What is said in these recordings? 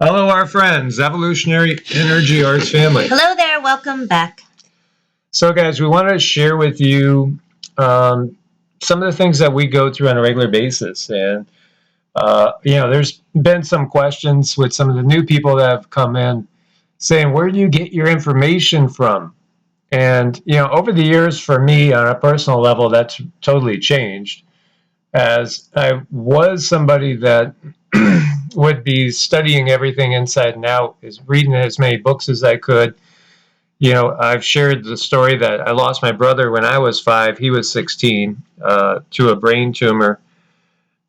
Hello, our friends, Evolutionary Energy Arts family. Hello there, welcome back. So, guys, we want to share with you some of the things that we go through on a regular basis. And, there's been some questions with some of the new people that have come in saying, where do you get your information from? And, over the years, for me, on a personal level, that's totally changed. As I was somebody that would be studying everything inside and out, is reading as many books as I could. I've shared the story that I lost my brother when I was 5. He was 16 to a brain tumor.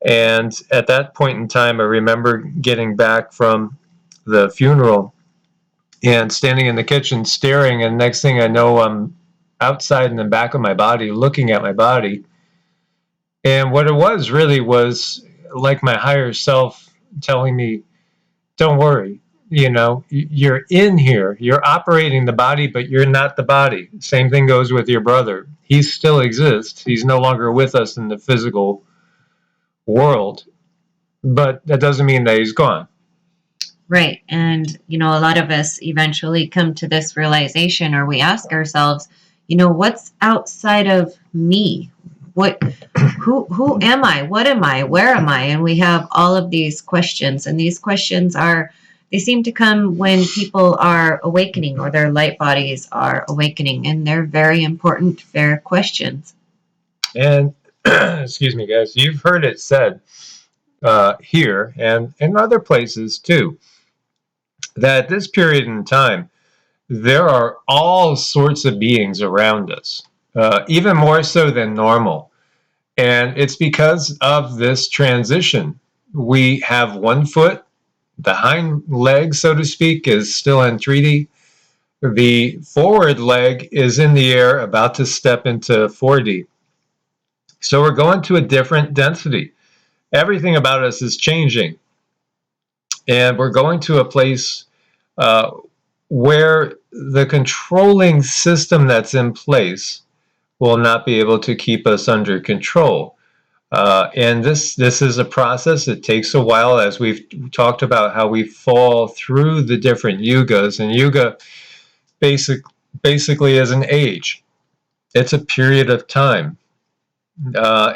And at that point in time, I remember getting back from the funeral and standing in the kitchen staring. And next thing I know, I'm outside in the back of my body, looking at my body. And what it was really was like my higher self telling me, don't worry, you're in here, you're operating the body, but you're not the body. Same thing goes with your brother. He still exists. He's no longer with us in the physical world, but that doesn't mean that he's gone. Right. And, a lot of us eventually come to this realization, or we ask ourselves, what's outside of me? Who am I? What am I? Where am I? And we have all of these questions, and these questions they seem to come when people are awakening or their light bodies are awakening, and they're very important, fair questions. And excuse me, guys, you've heard it said here and in other places too, that this period in time, there are all sorts of beings around us, even more so than normal. And it's because of this transition. We have one foot, the hind leg, so to speak, is still in 3D. The forward leg is in the air, about to step into 4D. So we're going to a different density. Everything about us is changing. And we're going to a place where the controlling system that's in place will not be able to keep us under control. And this is a process. It takes a while, as we've talked about how we fall through the different yugas. And yuga basically is an age. It's a period of time.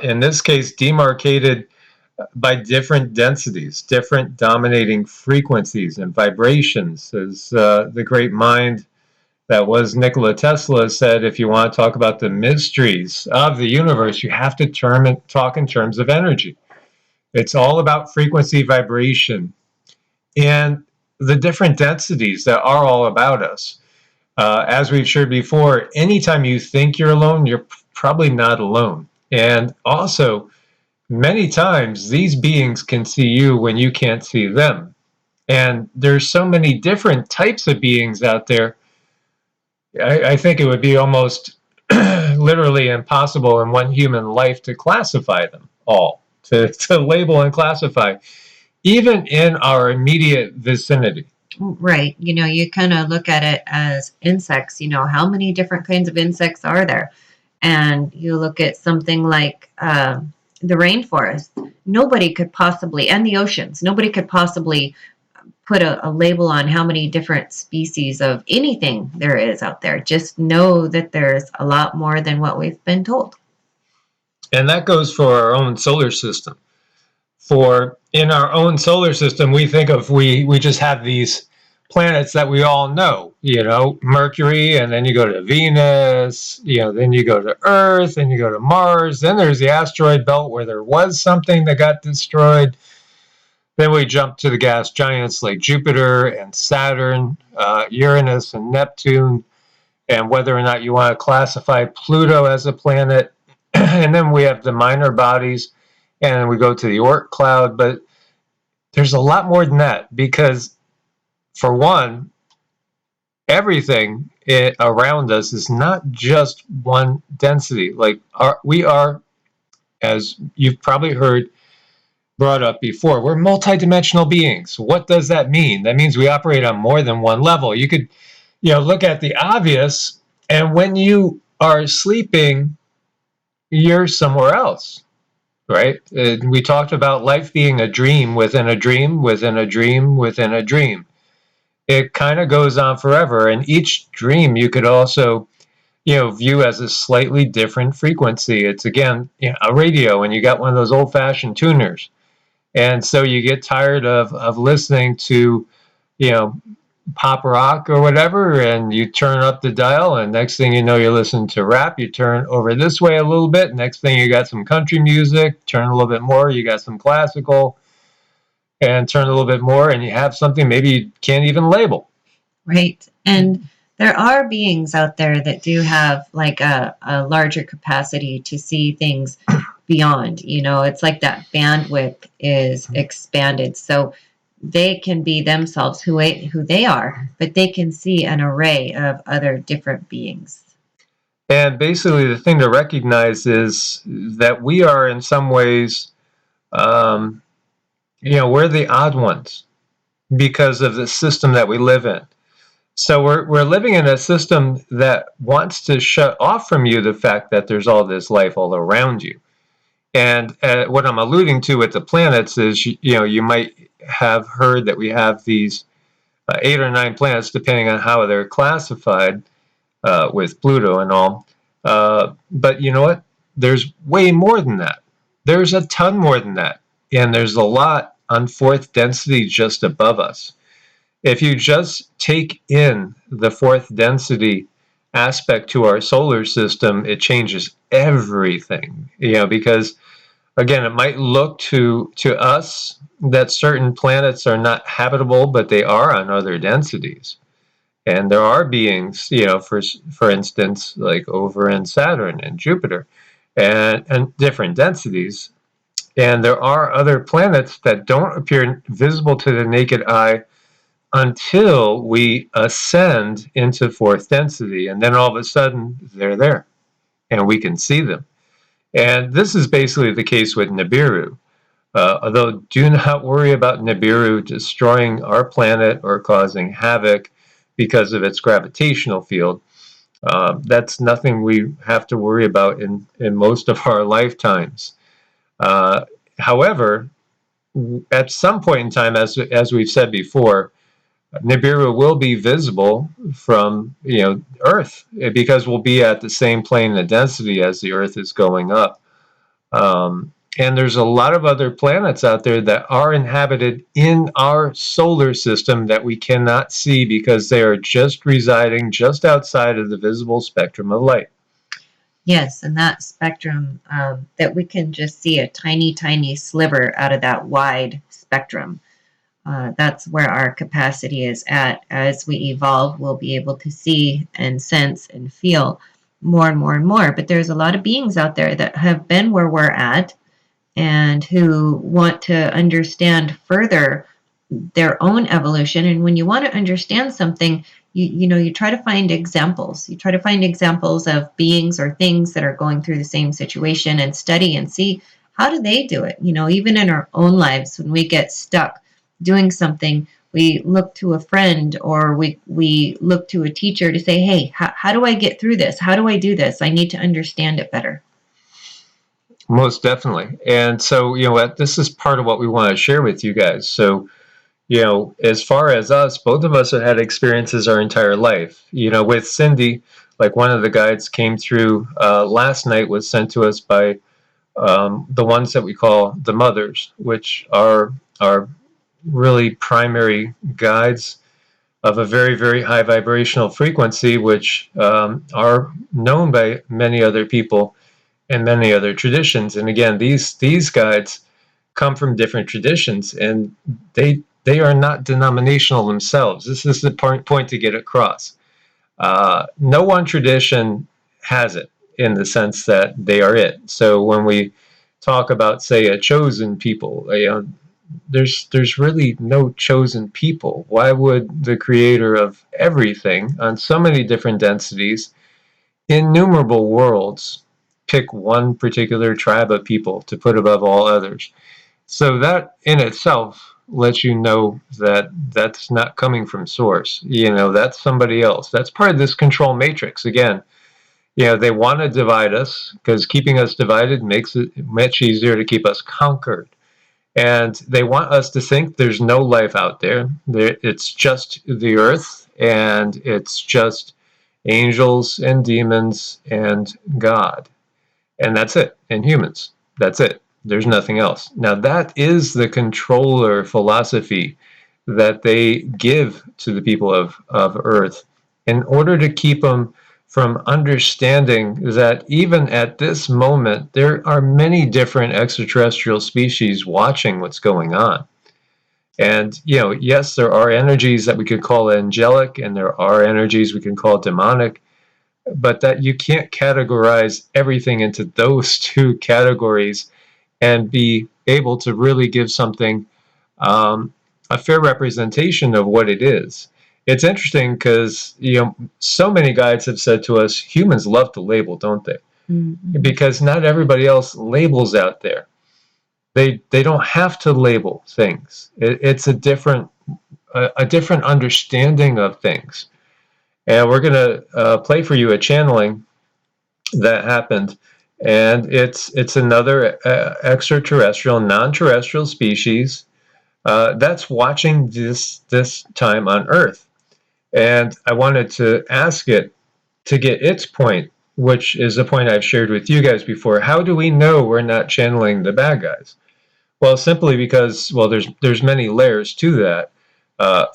In this case, demarcated by different densities, different dominating frequencies and vibrations. As the great mind that was Nikola Tesla said, if you want to talk about the mysteries of the universe, you have to talk in terms of energy. It's all about frequency, vibration, and the different densities that are all about us. As we've shared before, anytime you think you're alone, you're probably not alone. And also, many times, these beings can see you when you can't see them. And there's so many different types of beings out there. I think it would be almost literally impossible in one human life to classify them all, to label and classify, even in our immediate vicinity. Right. You kind of look at it as insects. How many different kinds of insects are there? And you look at something like the rainforest. Nobody could possibly, and the oceans, nobody could possibly put a label on how many different species of anything there is out there. Just know that there's a lot more than what we've been told. And that goes for our own solar system. For in our own solar system, we think of, we just have these planets that we all know, Mercury, and then you go to Venus, then you go to Earth, then you go to Mars, then there's the asteroid belt where there was something that got destroyed. Then we jump to the gas giants like Jupiter and Saturn, Uranus and Neptune, and whether or not you want to classify Pluto as a planet. And then we have the minor bodies, and we go to the Oort cloud. But there's a lot more than that, because for one, everything around us is not just one density. Like we are, as you've probably heard brought up before, we're multidimensional beings. What does that mean? That means we operate on more than one level. You could, look at the obvious, and when you are sleeping, you're somewhere else. right? We talked about life being a dream within a dream within a dream within a dream. It kind of goes on forever, and each dream you could also, view as a slightly different frequency. It's again, a radio, and you got one of those old-fashioned tuners, and so you get tired of listening to, you know, pop rock or whatever, and you turn up the dial, and next thing you know, you're listening to rap. You turn over this way a little bit, next thing you got some country music, turn a little bit more, you got some classical, and turn a little bit more, and you have something maybe you can't even label. Right. And there are beings out there that do have like a larger capacity to see things beyond. It's like that bandwidth is expanded. So they can be themselves who they are, but they can see an array of other different beings. And basically, the thing to recognize is that we are, in some ways, um, we're the odd ones because of the system that we live in. So we're living in a system that wants to shut off from you the fact that there's all this life all around you. And what I'm alluding to with the planets is, you might have heard that we have these 8 or 9 planets, depending on how they're classified, with Pluto and all. But you know what? There's way more than that. There's a ton more than that. And there's a lot on fourth density just above us. If you just take in the fourth density aspect to our solar system, it changes everything. Because again, it might look to us that certain planets are not habitable, but they are on other densities. And there are beings, for instance, like over in Saturn and Jupiter, and different densities. And there are other planets that don't appear visible to the naked eye until we ascend into fourth density. And then all of a sudden, they're there, and we can see them. And this is basically the case with Nibiru. Although do not worry about Nibiru destroying our planet or causing havoc because of its gravitational field. That's nothing we have to worry about in most of our lifetimes. However, at some point in time, as we've said before, Nibiru will be visible from Earth, because we'll be at the same plane of density as the Earth is going up. And there's a lot of other planets out there that are inhabited in our solar system that we cannot see because they are just residing just outside of the visible spectrum of light. Yes, and that spectrum, that we can just see a tiny, tiny sliver out of that wide spectrum. That's where our capacity is at. As we evolve, we'll be able to see and sense and feel more and more and more. But there's a lot of beings out there that have been where we're at and who want to understand further their own evolution. And when you want to understand something, you try to find examples. You try to find examples of beings or things that are going through the same situation and study and see how do they do it. Even in our own lives, when we get stuck doing something, we look to a friend or we look to a teacher to say, hey, how do I get through this? How do I do this? I need to understand it better. Most definitely. And so, this is part of what we want to share with you guys. So, as far as us, both of us have had experiences our entire life. With Cindy, like one of the guides came through last night, was sent to us by the ones that we call the mothers, which are really primary guides of a very, very high vibrational frequency, which are known by many other people and many other traditions. And again, these guides come from different traditions, and they are not denominational themselves. This is the point to get across. No one tradition has it in the sense that they are it. So when we talk about, say, a chosen people, there's really no chosen people. Why would the creator of everything on so many different densities, innumerable worlds, pick one particular tribe of people to put above all others? So that in itself lets you know that that's not coming from source. That's somebody else. That's part of this control matrix. Again, They want to divide us because keeping us divided makes it much easier to keep us conquered. And they want us to think there's no life out there. It's just the earth, and it's just angels and demons and God. And that's it. And humans. That's it. There's nothing else. Now, that is the controller philosophy that they give to the people of Earth in order to keep them from understanding that even at this moment, there are many different extraterrestrial species watching what's going on. And, yes, there are energies that we could call angelic, and there are energies we can call demonic, but that you can't categorize everything into those two categories and be able to really give something a fair representation of what it is. It's interesting because so many guides have said to us, humans love to label, don't they? Mm-hmm. Because not everybody else labels out there. They don't have to label things. It's a different understanding of things. And we're going to play for you a channeling that happened, and it's another extraterrestrial, non-terrestrial species that's watching this time on Earth. And I wanted to ask it to get its point, which is a point I've shared with you guys before. How do we know we're not channeling the bad guys? Well, simply because, there's many layers to that.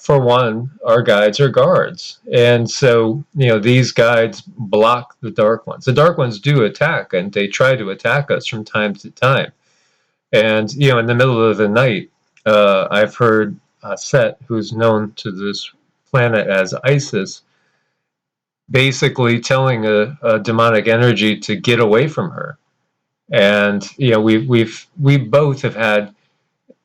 For one, our guides are guards. And so, these guides block the dark ones. The dark ones do attack, and they try to attack us from time to time. And, in the middle of the night, I've heard Set, who's known to this planet as Isis, basically telling a demonic energy to get away from her. And, we both have had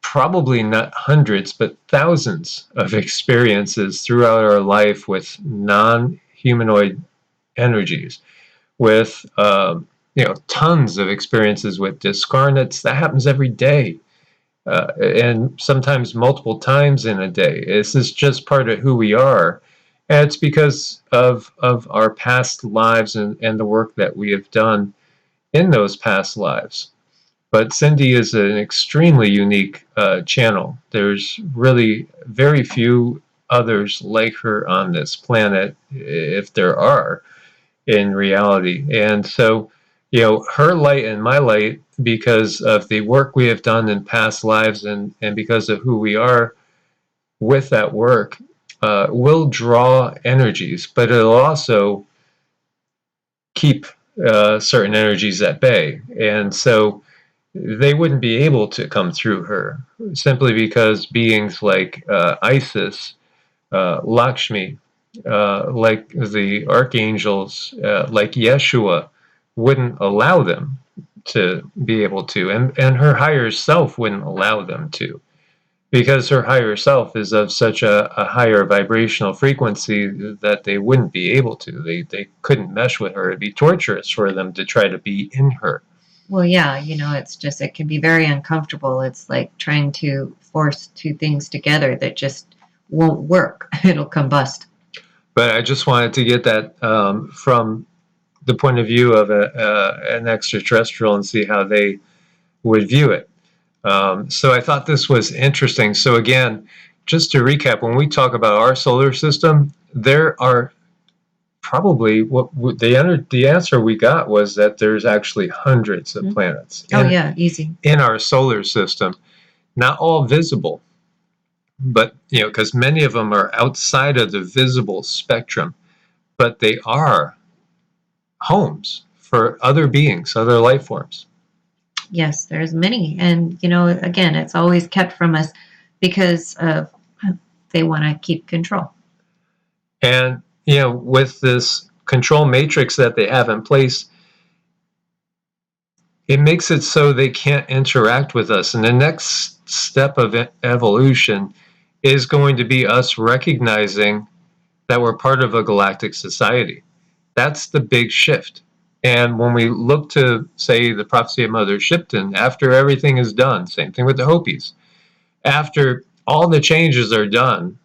probably not hundreds, but thousands of experiences throughout our life with non-humanoid energies, with tons of experiences with discarnates. That happens every day, and sometimes multiple times in a day. This is just part of who we are, and it's because of our past lives and the work that we have done in those past lives. But Cindy is an extremely unique channel. There's really very few others like her on this planet, if there are, in reality. And so, her light and my light, because of the work we have done in past lives and because of who we are with that work, will draw energies, but it'll also keep certain energies at bay. And so, they wouldn't be able to come through her simply because beings like Isis, Lakshmi, like the archangels, like Yeshua, wouldn't allow them to be able to, and her higher self wouldn't allow them to, because her higher self is of such a higher vibrational frequency that they wouldn't be able to. They couldn't mesh with her. It'd be torturous for them to try to be in her. Well, yeah, it's just, it can be very uncomfortable. It's like trying to force two things together that just won't work. It'll combust. But I just wanted to get that from the point of view of an extraterrestrial and see how they would view it. So I thought this was interesting. So again, just to recap, when we talk about our solar system, there are probably the answer we got was that there's actually hundreds of planets. Easy. In our solar system, not all visible, but because many of them are outside of the visible spectrum, but they are homes for other beings, other life forms. Yes, there's many. And, again, it's always kept from us because they want to keep control. And, with this control matrix that they have in place, it makes it so they can't interact with us. And the next step of evolution is going to be us recognizing that we're part of a galactic society. That's the big shift. And when we look to, say, the prophecy of Mother Shipton, after everything is done, same thing with the Hopis, after all the changes are done,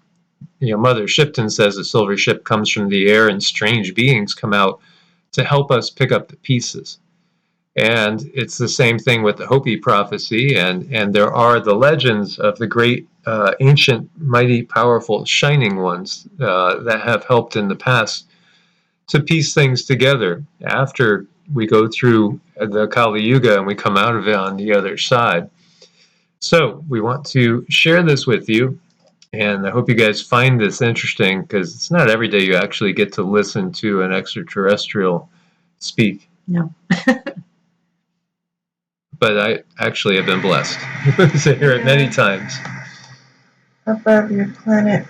Mother Shipton says the silver ship comes from the air and strange beings come out. to help us pick up the pieces. And it's the same thing with the Hopi prophecy, and there are the legends of the great, ancient, mighty, powerful, shining ones that have helped in the past to piece things together after we go through the Kali Yuga and we come out of it on the other side. So we want to share this with you, and I hope you guys find this interesting, because it's not every day you actually get to listen to an extraterrestrial speak. No. But I actually have been blessed to hear it many times. Above your planet,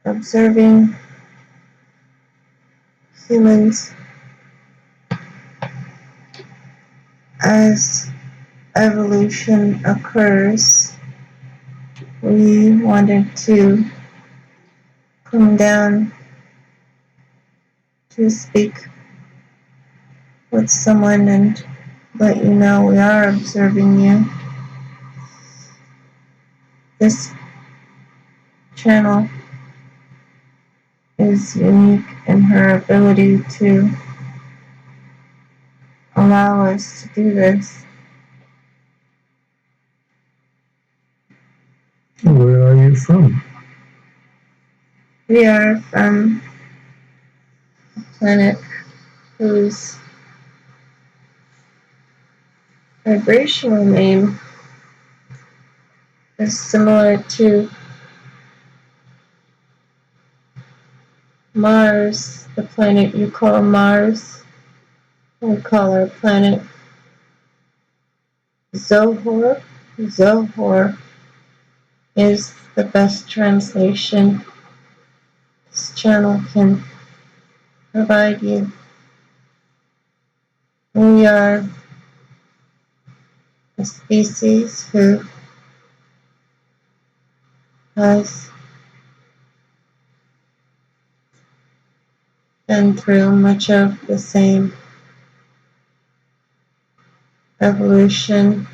observing humans as evolution occurs. We wanted to come down to speak with someone and let you know we are observing you. This channel is unique in her ability to allow us to do this. Where are you from? We are from a planet whose vibrational name is similar to Mars, the planet you call Mars. We call our planet Zohor. Zohor is the best translation this channel can provide you. We are a species who has been through much of the same evolution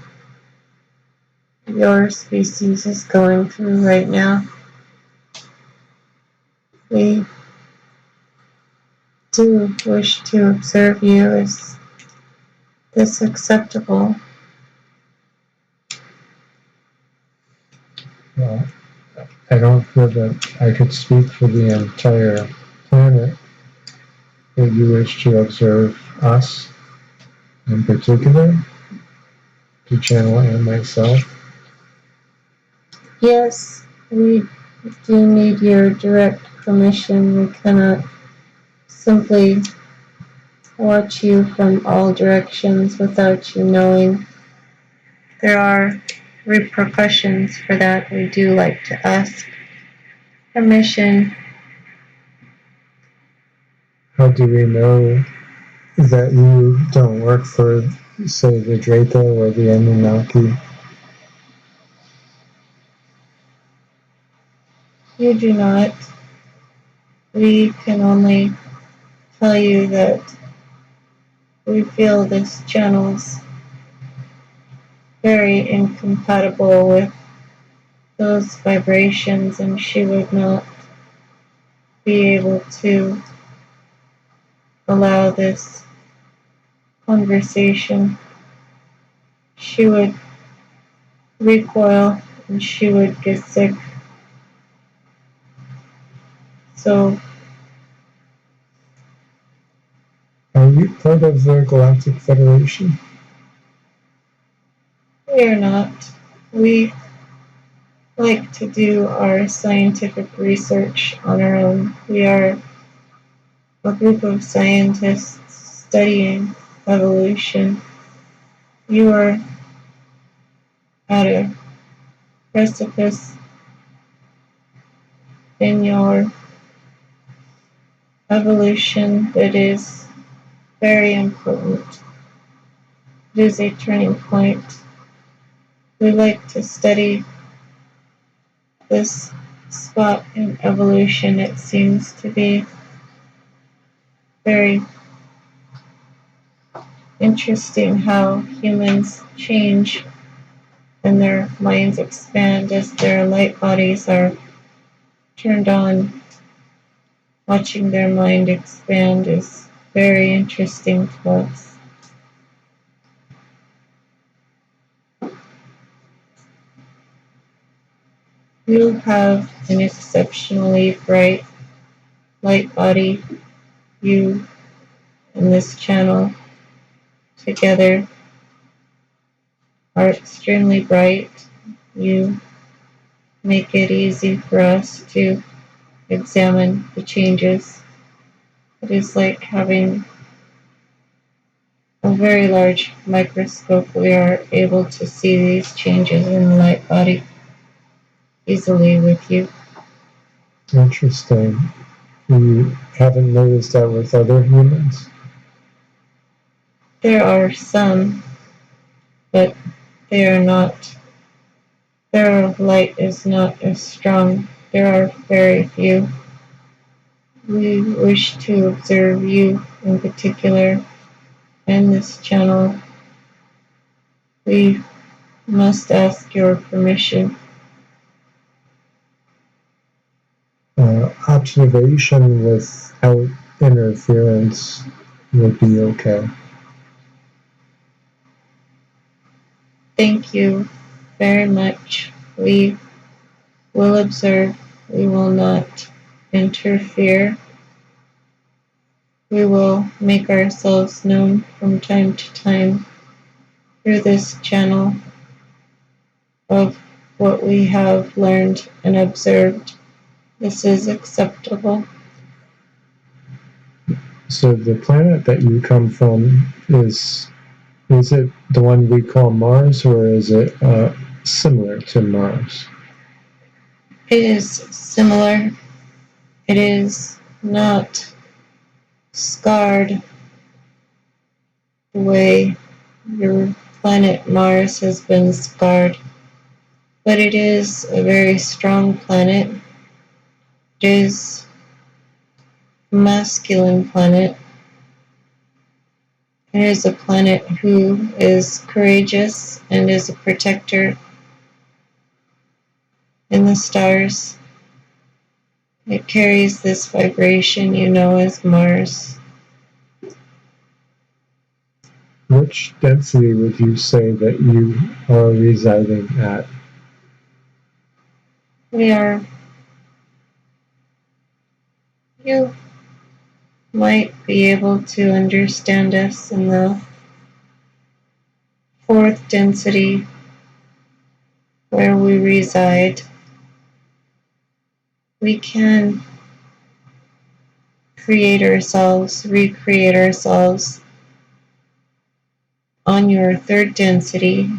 your species is going through right now. We do wish to observe you. Is this acceptable? Well, I don't feel that I could speak for the entire planet. Would you wish to observe us in particular, to channel and myself? Yes, we do need your direct permission. We cannot simply watch you from all directions without you knowing. There are repercussions for that. We do like to ask permission. How do we know that you don't work for, say, the Draco or the Anunnaki? You do not. We can only tell you that we feel this channel's very incompatible with those vibrations, and she would not be able to allow this conversation. She would recoil and she would get sick. So, Are you part of the Galactic Federation? we are not. We like to do our scientific research on our own. We are a group of scientists studying evolution. You are at a precipice in your evolution that is very important. It is a turning point. We like to study this spot in evolution. It seems to be very interesting how humans change and their minds expand as their light bodies are turned on. Watching their mind expand is very interesting to us. You have an exceptionally bright light body. You and this channel together are extremely bright. You make it easy for us to examine the changes. It is like having a very large microscope. We are able to see these changes in the light body easily with you. Interesting. You haven't noticed that with other humans? There are some, but they are not, their light is not as strong. There are very few. We wish to observe you in particular and this channel. We must ask your permission. Observation without interference would be okay. Thank you very much. We will observe. We will not interfere. We will make ourselves known from time to time through this channel of what we have learned and observed. This is acceptable. So the planet that you come from is it the one we call Mars, or is it similar to Mars? It is similar. It is not scarred the way your planet Mars has been scarred, but it is a very strong planet. It is a masculine planet. It is a planet who is courageous and is a protector in the stars. It carries this vibration you know as Mars. Which density would you say that you are residing at? You might be able to understand us in the fourth density where we reside. We can create ourselves, recreate ourselves on your third density.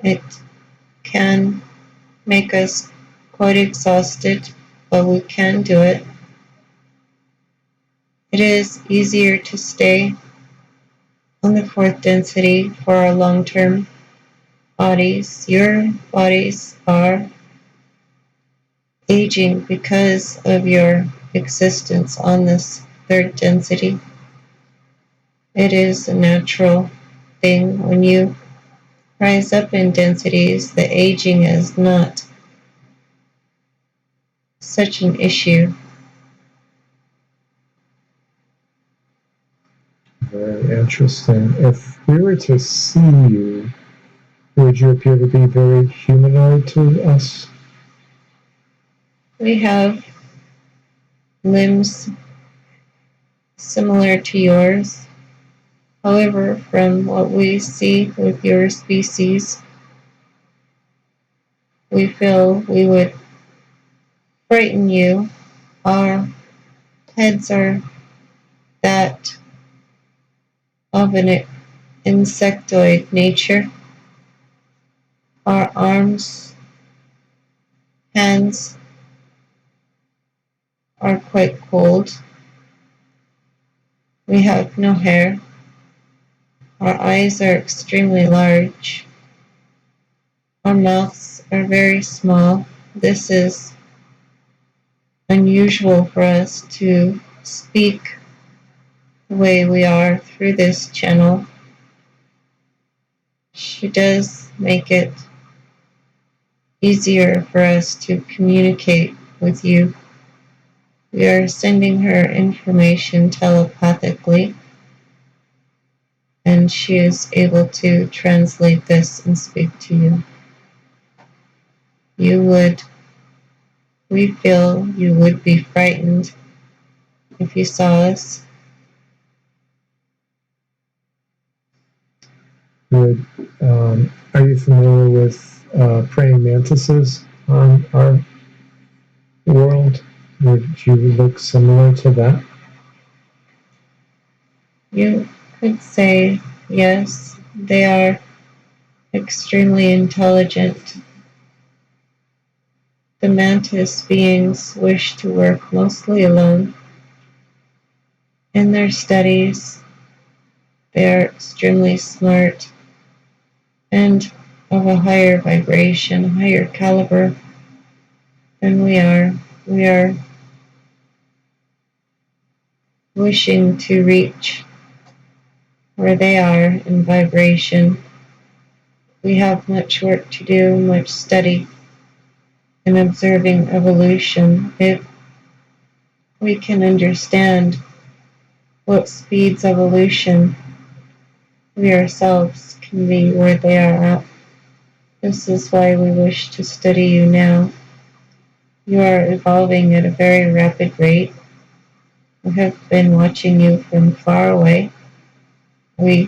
It can make us quite exhausted, but we can do it. It is easier to stay on the fourth density for our long-term bodies. Your bodies are aging because of your existence on this third density. It is a natural thing. When you rise up in densities, the aging is not such an issue. Very interesting. If we were to see you, would you appear to be very humanoid to us? We have limbs similar to yours. However, from what we see with your species, we feel we would frighten you. Our heads are that of an insectoid nature. Our arms, hands are quite cold. We have no hair. Our eyes are extremely large. Our mouths are very small. This is unusual for us to speak the way we are through this channel. She does make it easier for us to communicate with you. We are sending her information telepathically, and she is able to translate this and speak to you. We feel you would be frightened if you saw us. Good. Are you familiar with praying mantises on our world? Would you look similar to that? You could say yes, they are extremely intelligent. The mantis beings wish to work mostly alone. In their studies, they are extremely smart and of a higher vibration, higher caliber than we are. We are wishing to reach where they are in vibration. We have much work to do, much study in observing evolution. If we can understand what speeds evolution, we ourselves can be where they are at. This is why we wish to study you now. You are evolving at a very rapid rate. We have been watching you from far away. We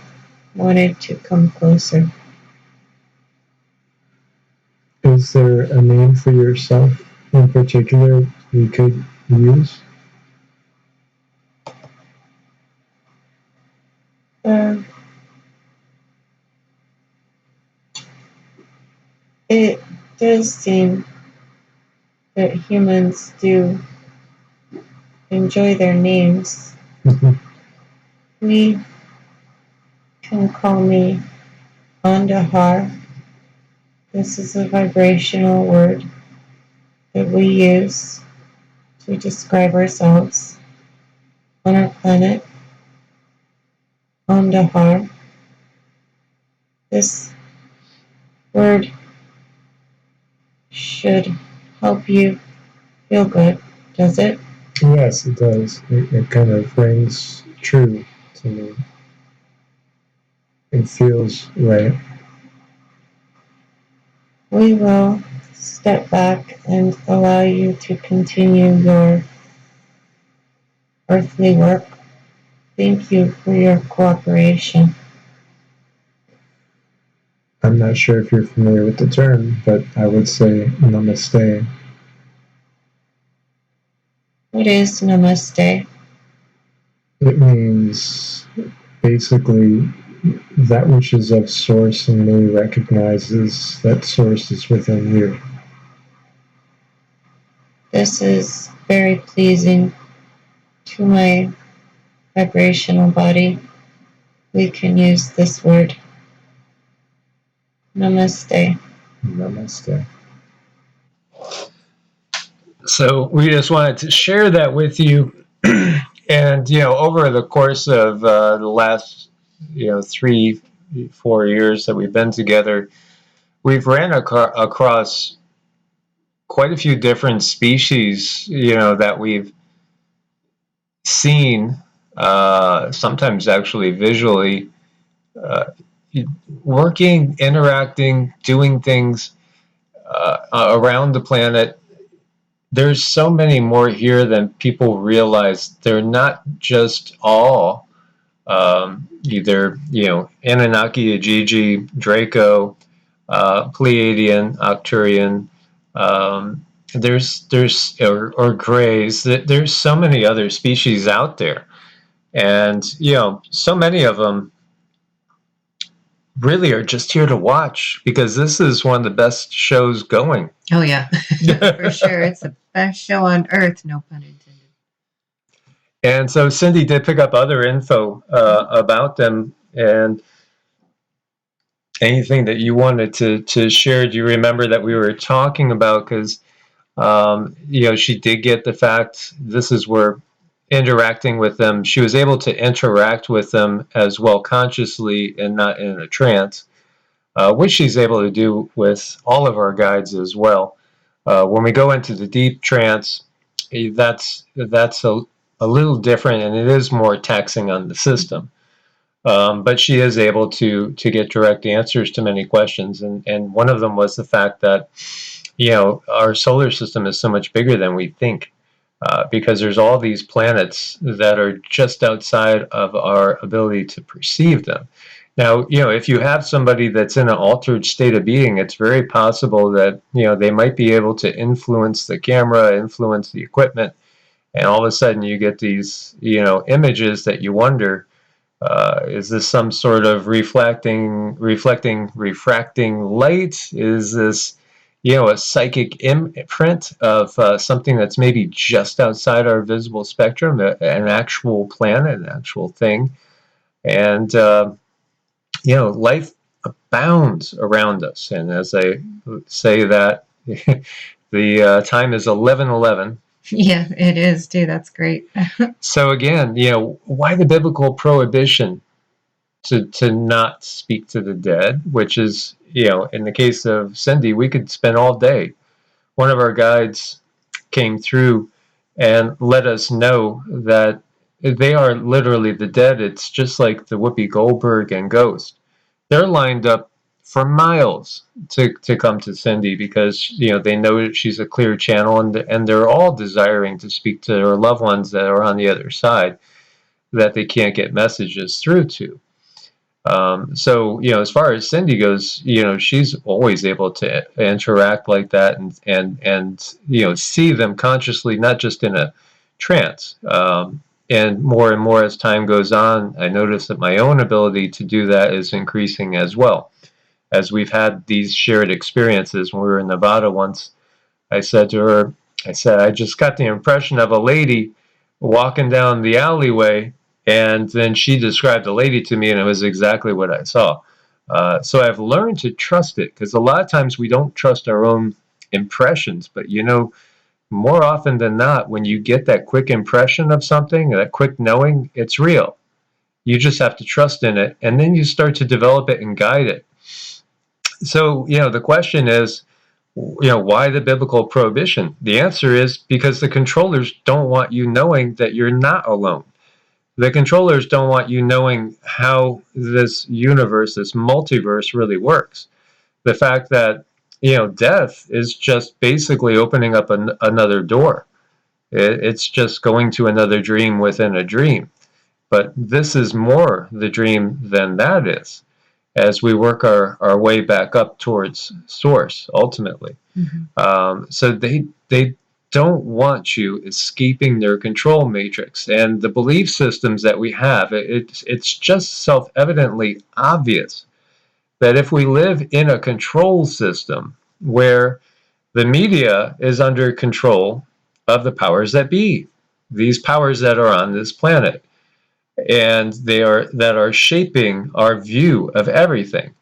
wanted to come closer. Is there a name for yourself in particular you could use? It does seem that humans do enjoy their names. We can call me Andahar. This is a vibrational word that we use to describe ourselves on our planet. Andahar. This word should help you feel good, does it? Yes, it does. It kind of rings true to me. It feels right. We will step back and allow you to continue your earthly work. Thank you for your cooperation. I'm not sure if you're familiar with the term, but I would say namaste. What is namaste? It means basically that which is of source in me recognizes that source is within you. This is very pleasing to my vibrational body. We can use this word. Namaste. Namaste. So we just wanted to share that with you. And, over the course of the last, 3-4 years that we've been together, we've ran across quite a few different species, that we've seen, sometimes actually visually, working, interacting, doing things around the planet. There's so many more here than people realize. They're not just all either, Anunnaki, Ajiji, Draco, Pleiadian, Arcturian. Or Greys. There's so many other species out there, and so many of them really are just here to watch, because this is one of the best shows going. Oh, yeah, for sure. It's the best show on earth, no pun intended. And so Cindy did pick up other info about them, and anything that you wanted to share. Do you remember that we were talking about? Because she did get the fact this is where interacting with them, she was able to interact with them as well consciously and not in a trance, which she's able to do with all of our guides as well. When we go into the deep trance, that's a little different, and it is more taxing on the system. But she is able to get direct answers to many questions, and one of them was the fact that, you know, our solar system is so much bigger than we think, because there's all these planets that are just outside of our ability to perceive them. Now, you know, if you have somebody that's in an altered state of being, it's very possible that, you know, they might be able to influence the camera, influence the equipment, and all of a sudden you get these, you know, images that you wonder, is this some sort of refracting light? Is this, you know, a psychic imprint of something that's maybe just outside our visible spectrum, an actual planet, an actual thing? And, you know, life abounds around us. And as I say that, the time is 11:11. Yeah, it is too. That's great. So again, you know, why the biblical prohibition to not speak to the dead, which is, you know, in the case of Cindy, we could spend all day. One of our guides came through and let us know that they are literally the dead. It's just like the Whoopi Goldberg and Ghost. They're lined up for miles to come to Cindy because, you know, they know she's a clear channel, and they're all desiring to speak to their loved ones that are on the other side that they can't get messages through to. So, you know, as far as Cindy goes, you know, she's always able to interact like that and you know, see them consciously, not just in a trance. And more as time goes on, I notice that my own ability to do that is increasing as well. As we've had these shared experiences. When we were in Nevada once, I said to her, I just got the impression of a lady walking down the alleyway, and then she described the lady to me, and it was exactly what I saw. So I've learned to trust it, because a lot of times we don't trust our own impressions, but you know, more often than not, when you get that quick impression of something, that quick knowing, it's real. You just have to trust in it, and then you start to develop it and guide it. So, you know, the question is, you know, why the biblical prohibition? The answer is because the controllers don't want you knowing that you're not alone. The controllers don't want you knowing how this universe, this multiverse really works. The fact that, you know, death is just basically opening up another door. It's just going to another dream within a dream. But this is more the dream than that is, as we work our way back up towards source ultimately. So they don't want you escaping their control matrix, and the belief systems that we have. It's just self-evidently obvious that if we live in a control system where the media is under control of the powers that be, these powers that are on this planet, and that are shaping our view of everything.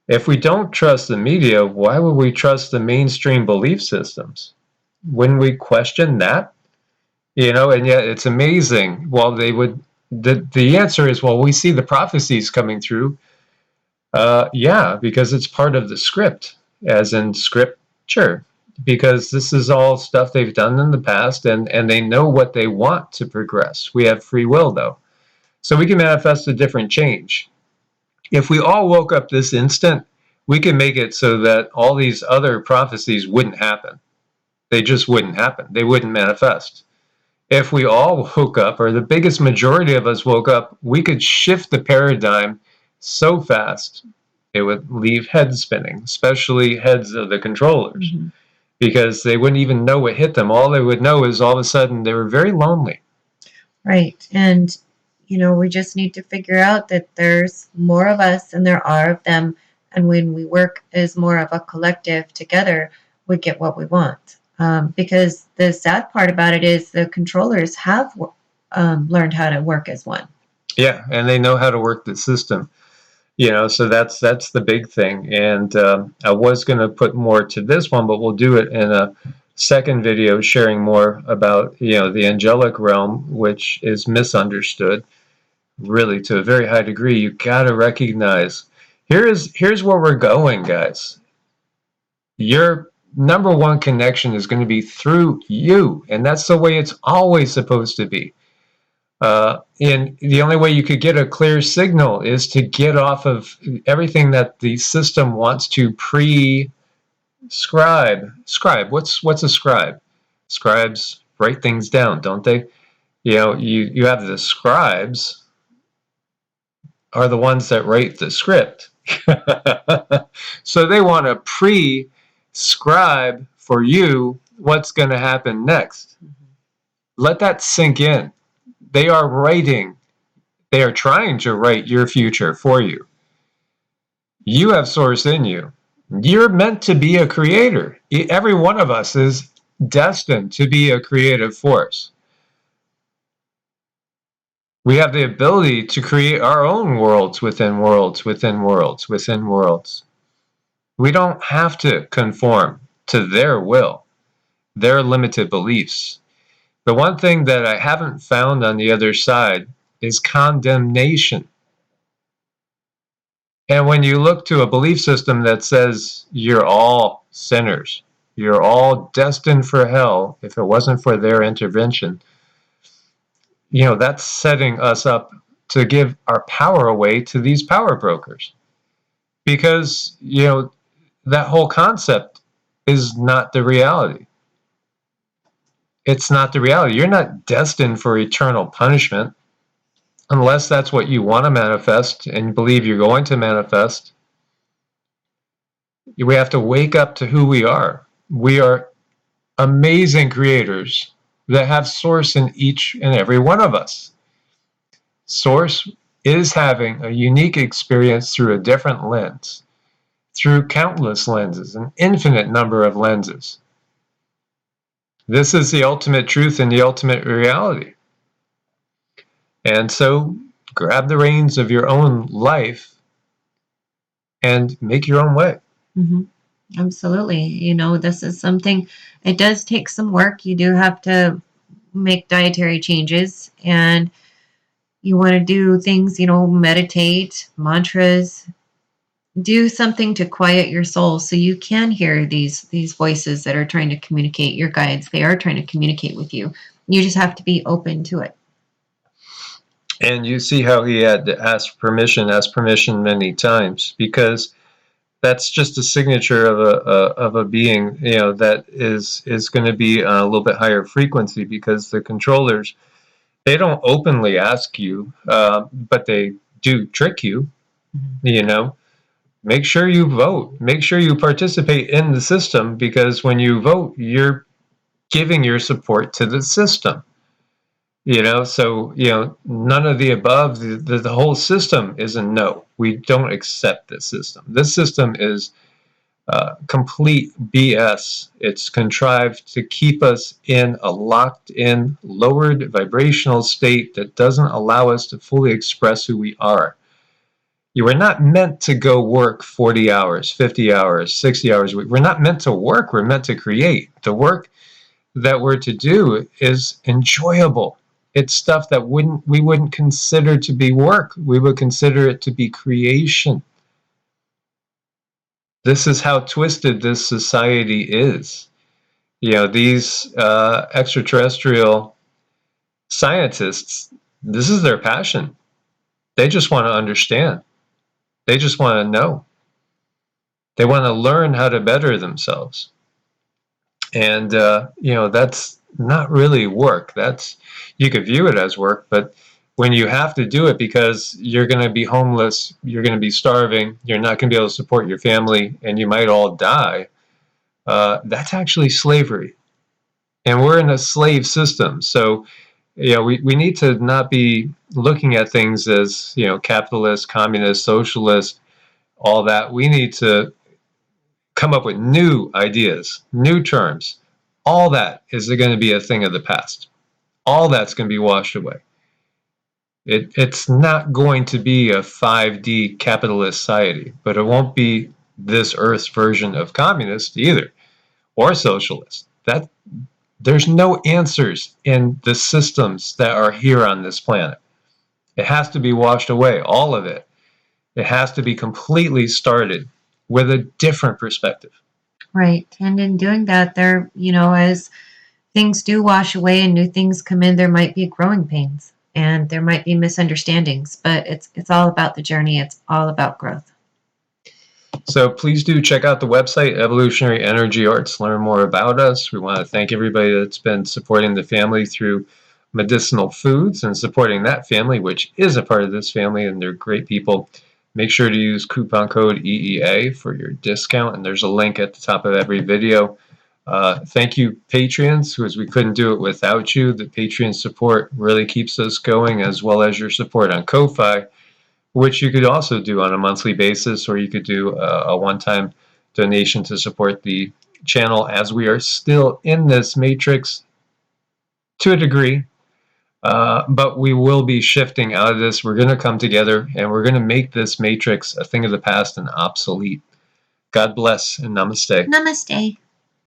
If we don't trust the media, why would we trust the mainstream belief systems? Wouldn't we question that? You know, and yet it's amazing. Well, they would. The answer is, well, we see the prophecies coming through. Yeah, because it's part of the script, as in scripture. Because this is all stuff they've done in the past, and they know what they want to progress. We have free will, though, so we can manifest a different change. If we all woke up this instant, we can make it so that all these other prophecies wouldn't happen. They just wouldn't happen. They wouldn't manifest. If we all woke up, or the biggest majority of us woke up, we could shift the paradigm so fast it would leave heads spinning, especially heads of the controllers, because they wouldn't even know what hit them. All they would know is all of a sudden they were very lonely. Right. And, you know, we just need to figure out that there's more of us than there are of them. And when we work as more of a collective together, we get what we want. Because the sad part about it is the controllers have learned how to work as one. Yeah, and they know how to work the system. You know, so that's the big thing. And I was going to put more to this one, but we'll do it in a second video, sharing more about, you know, the angelic realm, which is misunderstood, really, to a very high degree. You got to recognize, here's where we're going, guys. You're number one connection is going to be through you, and that's the way it's always supposed to be. And the only way you could get a clear signal is to get off of everything that the system wants to prescribe. What's a scribe? Scribes write things down, don't they? You have the scribes are the ones that write the script. So they want to prescribe for you what's going to happen next. Let that sink in. They are trying to write your future for you. You have source in you. You're meant to be a creator. Every one of us is destined to be a creative force. We have the ability to create our own worlds within worlds, within worlds, within worlds. We don't have to conform to their will, their limited beliefs. The one thing that I haven't found on the other side is condemnation. And when you look to a belief system that says you're all sinners, you're all destined for hell if it wasn't for their intervention, that's setting us up to give our power away to these power brokers. Because, that whole concept is not the reality. It's not the reality. You're not destined for eternal punishment unless that's what you want to manifest and believe you're going to manifest. We have to wake up to who we are. We are amazing creators that have source in each and every one of us. Source is having a unique experience through a different lens, through countless lenses, an infinite number of lenses. This is the ultimate truth and the ultimate reality. And so grab the reins of your own life and make your own way. Mm-hmm. Absolutely. This is something, it does take some work. You do have to make dietary changes, and you want to do things, meditate, mantras, do something to quiet your soul so you can hear these voices that are trying to communicate, your guides. They are trying to communicate with you. You just have to be open to it. And you see how he had to ask permission many times, because that's just a signature of a being, that is going to be on a little bit higher frequency, because the controllers, they don't openly ask you, but they do trick you. Make sure you vote. Make sure you participate in the system, because when you vote, you're giving your support to the system. So, none of the above. The whole system is a no. We don't accept this system. This system is complete BS. It's contrived to keep us in a locked-in, lowered vibrational state that doesn't allow us to fully express who we are. You were not meant to go work 40 hours, 50 hours, 60 hours a week. We're not meant to work. We're meant to create. The work that we're to do is enjoyable. It's stuff that we wouldn't consider to be work. We would consider it to be creation. This is how twisted this society is. These extraterrestrial scientists, this is their passion. They just want to understand. They just want to know. They want to learn how to better themselves. And, that's not really work. You could view it as work, but when you have to do it because you're going to be homeless, you're going to be starving, you're not going to be able to support your family, and you might all die, that's actually slavery. And we're in a slave system. So, we need to not be looking at things as, capitalist, communist, socialist, all that. We need to come up with new ideas, new terms. All that is going to be a thing of the past. All that's going to be washed away. It's not going to be a 5D capitalist society, but it won't be this Earth's version of communist either, or socialist. There's no answers in the systems that are here on this planet. It has to be washed away, all of it. It has to be completely started with a different perspective. Right. And in doing that, there, as things do wash away and new things come in, there might be growing pains and there might be misunderstandings, but it's all about the journey. It's all about growth. So please do check out the website, Evolutionary Energy Arts, learn more about us. We want to thank everybody that's been supporting the family through medicinal foods and supporting that family, which is a part of this family, and they're great people. Make sure to use coupon code EEA for your discount, and there's a link at the top of every video. Thank you, Patreons, because we couldn't do it without you. The Patreon support really keeps us going, as well as your support on Ko-Fi, which you could also do on a monthly basis, or you could do a one-time donation to support the channel, as we are still in this matrix to a degree. But we will be shifting out of this. We're going to come together and we're going to make this matrix a thing of the past and obsolete. God bless and namaste. Namaste.